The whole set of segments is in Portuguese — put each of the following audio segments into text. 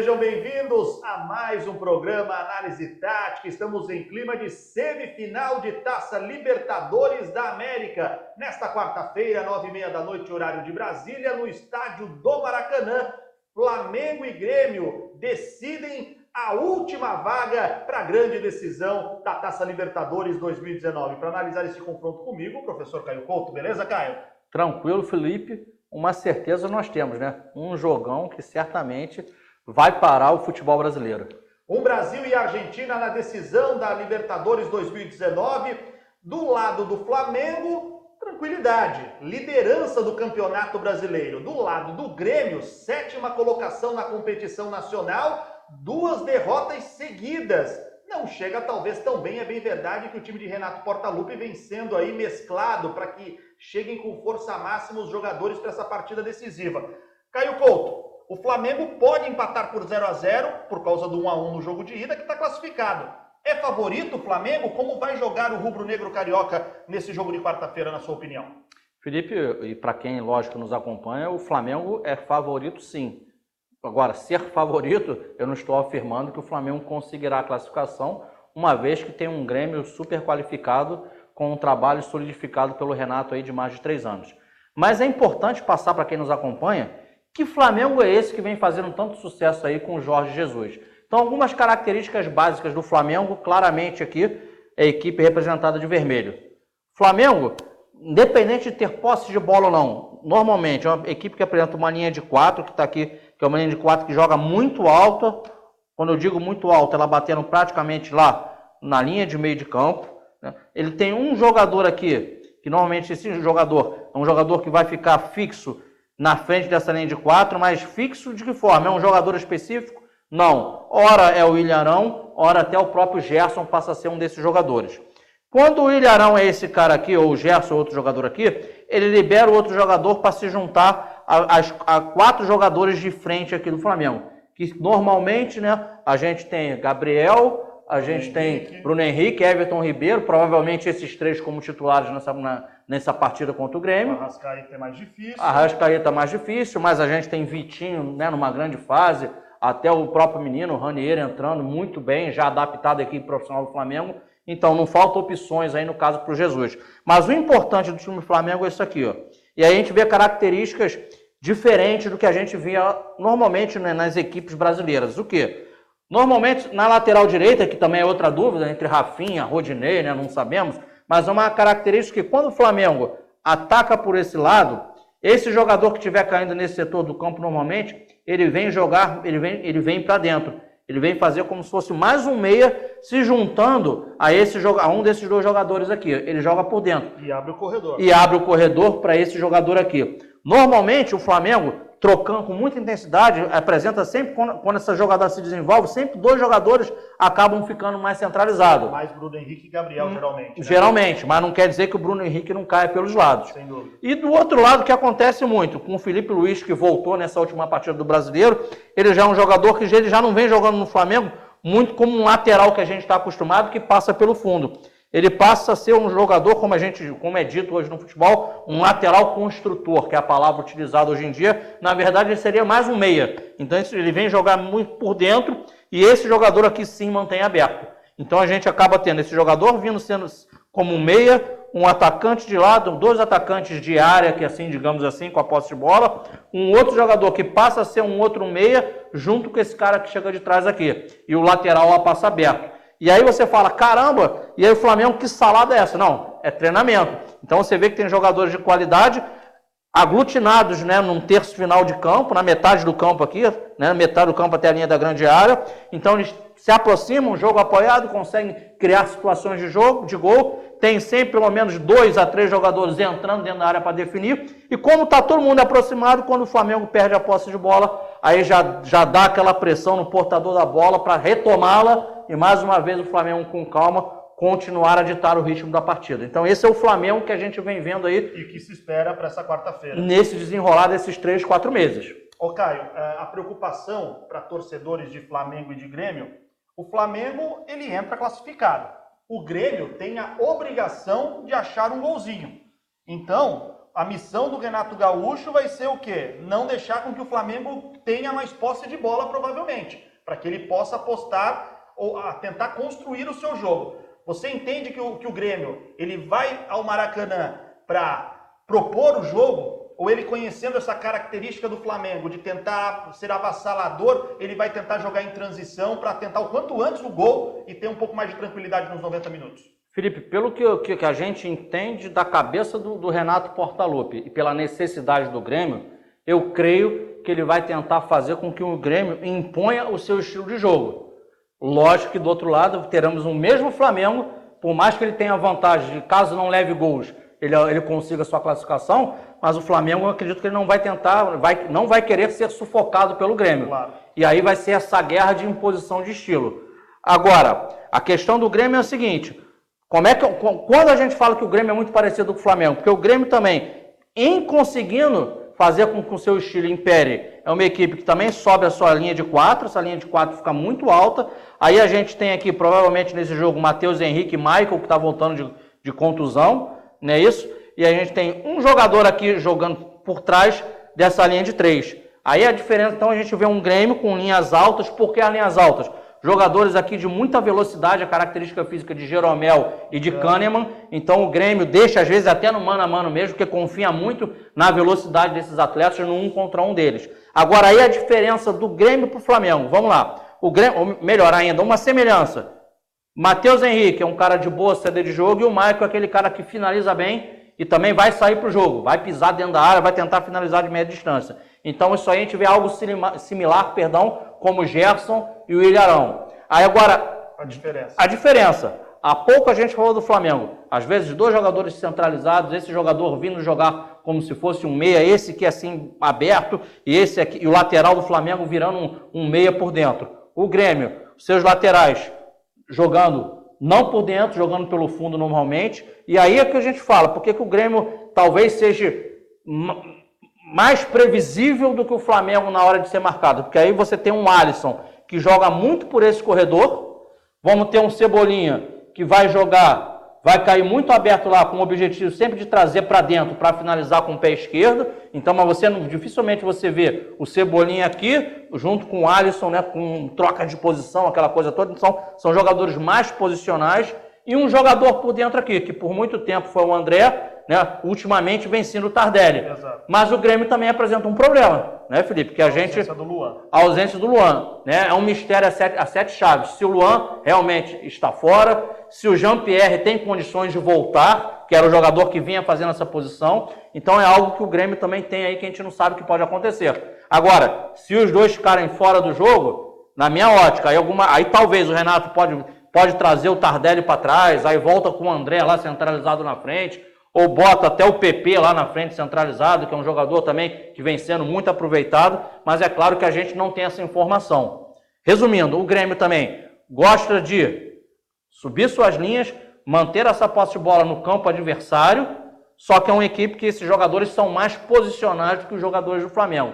sejam bem-vindos a mais um programa Análise Tática. Estamos em clima de semifinal de Taça Libertadores da América. Nesta quarta-feira, 9h30 da noite, horário de Brasília, no estádio do Maracanã, Flamengo e Grêmio decidem a última vaga para a grande decisão da Taça Libertadores 2019. Para analisar esse confronto comigo, o professor Caio Couto. Beleza, Caio? Tranquilo, Felipe. Uma certeza nós temos, né? Um jogão que certamente vai parar o futebol brasileiro. Um Brasil e Argentina na decisão da Libertadores 2019. Do lado do Flamengo, tranquilidade, liderança do Campeonato Brasileiro. Do lado do Grêmio, 7ª colocação na competição nacional, 2 derrotas seguidas. Não chega talvez tão bem, é bem verdade que o time de Renato Portaluppi vem sendo aí mesclado para que cheguem com força máxima os jogadores para essa partida decisiva. Caio Couto, o Flamengo pode empatar por 0-0 por causa do 1-1 no jogo de ida, que está classificado. É favorito o Flamengo? Como vai jogar o rubro-negro carioca nesse jogo de quarta-feira, na sua opinião? Felipe, e para quem, lógico, nos acompanha, o Flamengo é favorito sim. Agora, ser favorito, eu não estou afirmando que o Flamengo conseguirá a classificação, uma vez que tem um Grêmio super qualificado, com um trabalho solidificado pelo Renato aí de mais de 3 anos. Mas é importante passar para quem nos acompanha que Flamengo é esse que vem fazendo tanto sucesso aí com o Jorge Jesus. Então, algumas características básicas do Flamengo, claramente aqui, é a equipe representada de vermelho. Flamengo, independente de ter posse de bola ou não, normalmente é uma equipe que apresenta uma linha de 4, que está aqui, que é uma linha de 4 que joga muito alta. Quando eu digo muito alta, ela batendo praticamente lá na linha de meio de campo. Ele tem um jogador aqui, que normalmente esse jogador é um jogador que vai ficar fixo na frente dessa linha de 4, mas fixo de que forma? É um jogador específico? Não. Ora é o Ilharão, ora até o próprio Gerson passa a ser um desses jogadores. Quando o Ilharão é esse cara aqui, ou o Gerson é outro jogador aqui, ele libera o outro jogador para se juntar a 4 jogadores de frente aqui do Flamengo. Que normalmente, né, a gente tem Gabriel, a gente tem Bruno Henrique, Everton Ribeiro, provavelmente esses 3 como titulares nessa partida contra o Grêmio. Arrascaeta é mais difícil. Arrascaeta é mais difícil, mas a gente tem Vitinho, né, numa grande fase, até o próprio menino, o Ranieri, entrando muito bem, já adaptado à equipe profissional do Flamengo. Então não faltam opções aí no caso para o Jesus. Mas o importante do time do Flamengo é isso aqui, ó. E aí a gente vê características diferentes do que a gente via normalmente, né, nas equipes brasileiras. O quê? Normalmente, na lateral direita, que também é outra dúvida, entre Rafinha, Rodinei, né, não sabemos, mas é uma característica que quando o Flamengo ataca por esse lado, esse jogador que estiver caindo nesse setor do campo normalmente, ele vem jogar, ele vem para dentro. Ele vem fazer como se fosse mais um meia se juntando a um desses 2 jogadores aqui. Ele joga por dentro. E abre o corredor. E abre o corredor para esse jogador aqui. Normalmente, o Flamengo, trocando com muita intensidade, apresenta sempre, quando essa jogada se desenvolve, sempre 2 jogadores acabam ficando mais centralizados. Mais Bruno Henrique e Gabriel, geralmente. Né? Geralmente, mas não quer dizer que o Bruno Henrique não caia pelos lados. Sem dúvida. E do outro lado, que acontece muito, com o Felipe Luiz, que voltou nessa última partida do Brasileiro, ele já é um jogador que ele já não vem jogando no Flamengo muito como um lateral que a gente está acostumado, que passa pelo fundo. Ele passa a ser um jogador, como é dito hoje no futebol, um lateral construtor, que é a palavra utilizada hoje em dia. Na verdade, ele seria mais um meia. Então, ele vem jogar muito por dentro e esse jogador aqui sim mantém aberto. Então, a gente acaba tendo esse jogador vindo sendo como um meia, um atacante de lado, 2 atacantes de área, que assim, digamos assim, com a posse de bola, um outro jogador que passa a ser um outro meia, junto com esse cara que chega de trás aqui. E o lateral a passa aberto. E aí você fala, caramba, e aí o Flamengo, que salada é essa? Não, é treinamento. Então você vê que tem jogadores de qualidade aglutinados, né, num terço final de campo, na metade do campo aqui, né, metade do campo até a linha da grande área. Então eles se aproximam, jogo apoiado, conseguem criar situações de gol. Tem sempre pelo menos 2 a 3 jogadores entrando dentro da área para definir. E como está todo mundo aproximado, quando o Flamengo perde a posse de bola, aí já dá aquela pressão no portador da bola para retomá-la. E mais uma vez o Flamengo, com calma, continuar a ditar o ritmo da partida. Então esse é o Flamengo que a gente vem vendo aí. E que se espera para essa quarta-feira. Nesse desenrolar desses 3, 4 meses. Ô Caio, a preocupação para torcedores de Flamengo e de Grêmio, o Flamengo ele entra classificado. O Grêmio tem a obrigação de achar um golzinho. Então, A missão do Renato Gaúcho vai ser o quê? Não deixar com que o Flamengo tenha mais posse de bola, provavelmente, para que ele possa apostar ou tentar construir o seu jogo. Você entende que o Grêmio ele vai ao Maracanã para propor o jogo? Ou ele, conhecendo essa característica do Flamengo de tentar ser avassalador, ele vai tentar jogar em transição para tentar o quanto antes o gol e ter um pouco mais de tranquilidade nos 90 minutos? Felipe, pelo que a gente entende da cabeça do Renato Portaluppi e pela necessidade do Grêmio, eu creio que ele vai tentar fazer com que o Grêmio imponha o seu estilo de jogo. Lógico que do outro lado teremos o mesmo Flamengo, por mais que ele tenha vantagem de, caso não leve gols, ele consiga sua classificação, mas o Flamengo, eu acredito que ele não vai tentar, não vai querer ser sufocado pelo Grêmio. Claro. E aí vai ser essa guerra de imposição de estilo. Agora, a questão do Grêmio é a seguinte: quando a gente fala que o Grêmio é muito parecido com o Flamengo, porque o Grêmio também, em conseguindo fazer com que o seu estilo impere, é uma equipe que também sobe a sua linha de 4, essa linha de 4 fica muito alta. Aí a gente tem aqui, provavelmente nesse jogo, Matheus Henrique e Michael, que está voltando de contusão, não é isso? E a gente tem um jogador aqui jogando por trás dessa linha de 3. Aí a diferença, então, a gente vê um Grêmio com linhas altas. Por que as linhas altas? Jogadores aqui de muita velocidade, a característica física de Jeromel e de Kahneman. Então o Grêmio deixa, às vezes, até no mano a mano mesmo, porque confia muito na velocidade desses atletas no 1 contra 1 deles. Agora aí a diferença do Grêmio para o Flamengo. Vamos lá. O Grêmio, ou melhor ainda, uma semelhança. Matheus Henrique é um cara de boa saída de jogo e o Michael é aquele cara que finaliza bem e também vai sair para o jogo, vai pisar dentro da área, vai tentar finalizar de média distância. Então isso aí a gente vê algo similar, como o Gerson e o Ilharão. Aí agora, a diferença. Há pouco a gente falou do Flamengo, às vezes 2 jogadores centralizados, esse jogador vindo jogar como se fosse um meia, esse que é assim aberto, e esse aqui, e o lateral do Flamengo virando um meia por dentro. O Grêmio, seus laterais jogando não por dentro, jogando pelo fundo normalmente. E aí é que a gente fala, por que o Grêmio talvez seja mais previsível do que o Flamengo na hora de ser marcado? Porque aí você tem um Alisson que joga muito por esse corredor, vamos ter um Cebolinha que vai jogar, vai cair muito aberto lá com o objetivo sempre de trazer para dentro para finalizar com o pé esquerdo. Então, mas dificilmente você vê o Cebolinha aqui junto com o Alisson, né, com troca de posição, aquela coisa toda. Então, são jogadores mais posicionais e um jogador por dentro aqui, que por muito tempo foi o André, né, ultimamente vem sendo o Tardelli. Exato. Mas o Grêmio também apresenta um problema, né, Felipe? Que a ausência do Luan. A ausência do Luan, né? É um mistério a 7 chaves. Se o Luan realmente está fora, se o Jean-Pierre tem condições de voltar, que era o jogador que vinha fazendo essa posição. Então é algo que o Grêmio também tem aí que a gente não sabe o que pode acontecer. Agora, se os dois ficarem fora do jogo, na minha ótica, aí talvez o Renato pode trazer o Tardelli para trás, aí volta com o André lá centralizado na frente, ou bota até o PP lá na frente centralizado, que é um jogador também que vem sendo muito aproveitado, mas é claro que a gente não tem essa informação. Resumindo, o Grêmio também gosta de subir suas linhas, manter essa posse de bola no campo adversário, só que é uma equipe que esses jogadores são mais posicionados que os jogadores do Flamengo.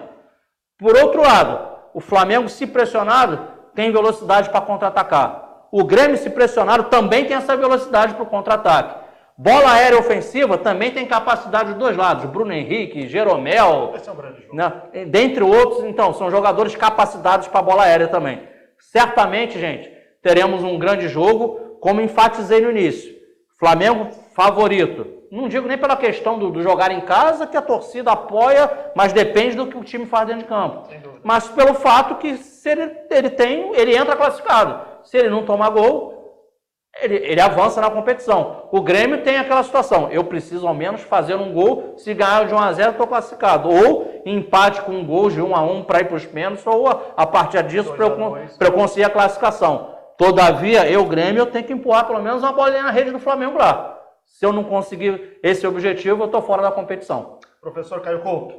Por outro lado, o Flamengo, se pressionado, tem velocidade para contra-atacar. O Grêmio, se pressionado, também tem essa velocidade para o contra-ataque. Bola aérea ofensiva também tem capacidade dos dois lados. Bruno Henrique, Jeromel, Esse é um grande jogo, né? Dentre outros, então, são jogadores capacitados para bola aérea também. Certamente, gente, teremos um grande jogo, como enfatizei no início. Flamengo favorito. Não digo nem pela questão do jogar em casa, que a torcida apoia, mas depende do que o time faz dentro de campo. Mas pelo fato que se ele entra classificado. Se ele não tomar gol, ele avança na competição. O Grêmio tem aquela situação, eu preciso ao menos fazer um gol, se ganhar de 1-0 estou classificado, ou empate com um gol de 1-1 para ir para os pênaltis, ou a partir disso para eu conseguir a classificação. Todavia, Grêmio, eu tenho que empurrar pelo menos uma bolinha na rede do Flamengo lá. Se eu não conseguir esse objetivo, eu estou fora da competição. Professor Caio Couto,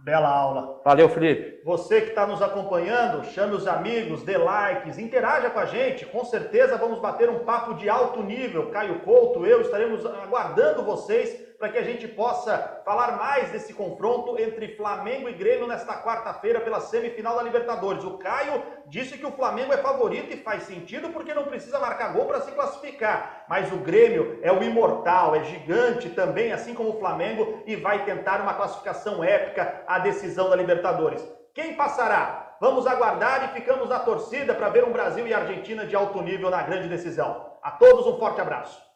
bela aula. Valeu, Felipe. Você que está nos acompanhando, chame os amigos, dê likes, interaja com a gente. Com certeza vamos bater um papo de alto nível. Caio Couto, eu estaremos aguardando vocês para para que a gente possa falar mais desse confronto entre Flamengo e Grêmio nesta quarta-feira pela semifinal da Libertadores. O Caio disse que o Flamengo é favorito e faz sentido porque não precisa marcar gol para se classificar. Mas o Grêmio é o imortal, é gigante também, assim como o Flamengo, e vai tentar uma classificação épica à decisão da Libertadores. Quem passará? Vamos aguardar e ficamos na torcida para ver um Brasil e Argentina de alto nível na grande decisão. A todos um forte abraço.